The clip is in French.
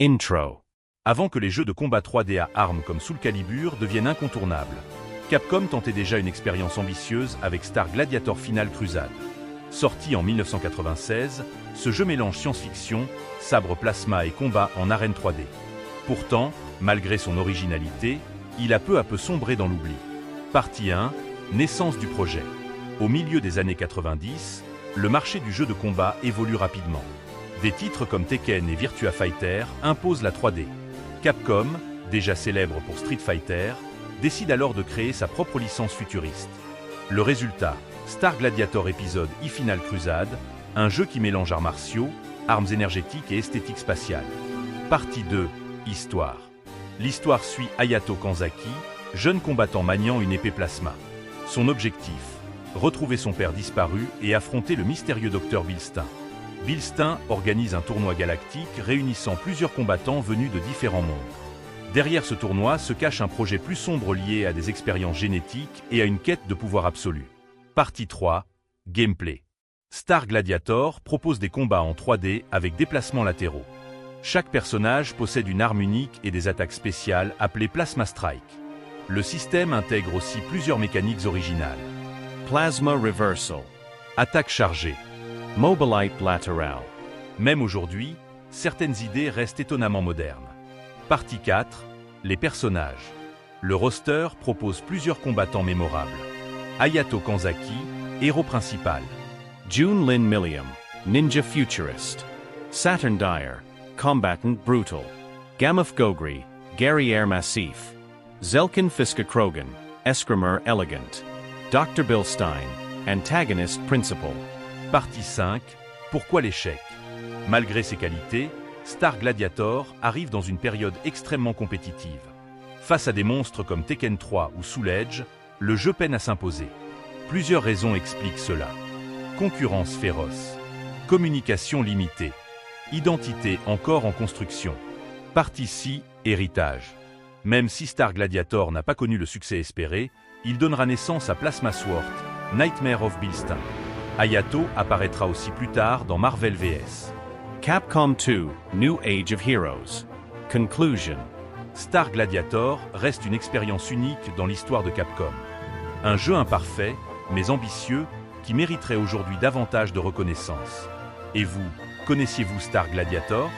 Intro. Avant que les jeux de combat 3D à armes comme Soul Calibur deviennent incontournables, Capcom tentait déjà une expérience ambitieuse avec Star Gladiator Final Crusade. Sorti en 1996, ce jeu mélange science-fiction, sabre plasma et combat en arène 3D. Pourtant, malgré son originalité, il a peu à peu sombré dans l'oubli. Partie 1, naissance du projet. Au milieu des années 90, le marché du jeu de combat évolue rapidement. Des titres comme Tekken et Virtua Fighter imposent la 3D. Capcom, déjà célèbre pour Street Fighter, décide alors de créer sa propre licence futuriste. Le résultat, Star Gladiator Episode E-Final Crusade, un jeu qui mélange arts martiaux, armes énergétiques et esthétique spatiale. Partie 2, Histoire. L'histoire suit Hayato Kanzaki, jeune combattant maniant une épée plasma. Son objectif, retrouver son père disparu et affronter le mystérieux docteur Bilstein. Bilstein organise un tournoi galactique réunissant plusieurs combattants venus de différents mondes. Derrière ce tournoi se cache un projet plus sombre lié à des expériences génétiques et à une quête de pouvoir absolu. Partie 3, Gameplay. Star Gladiator propose des combats en 3D avec déplacements latéraux. Chaque personnage possède une arme unique et des attaques spéciales appelées Plasma Strike. Le système intègre aussi plusieurs mécaniques originales. Plasma Reversal. Attaque chargée. Mobilite Lateral. Même aujourd'hui, certaines idées restent étonnamment modernes. Partie 4, les personnages. Le roster propose plusieurs combattants mémorables. Hayato Kanzaki, héros principal. June Lin Milliam, Ninja Futurist. Saturn Dyer, Combatant Brutal. Gammoth Gogri, Guerriere Massif. Zelkin Fiska Krogan, Escrimer Elegant. Dr. Bilstein, Antagonist Principal. Partie 5, pourquoi l'échec? Malgré ses qualités, Star Gladiator arrive dans une période extrêmement compétitive. Face à des monstres comme Tekken 3 ou Soul Edge, le jeu peine à s'imposer. Plusieurs raisons expliquent cela. Concurrence féroce. Communication limitée. Identité encore en construction. Partie 6, héritage. Même si Star Gladiator n'a pas connu le succès espéré, il donnera naissance à Plasma Sword, Nightmare of Bilstein. Hayato apparaîtra aussi plus tard dans Marvel vs. Capcom 2, New Age of Heroes. Conclusion. Star Gladiator reste une expérience unique dans l'histoire de Capcom. Un jeu imparfait, mais ambitieux, qui mériterait aujourd'hui davantage de reconnaissance. Et vous, connaissiez-vous Star Gladiator ?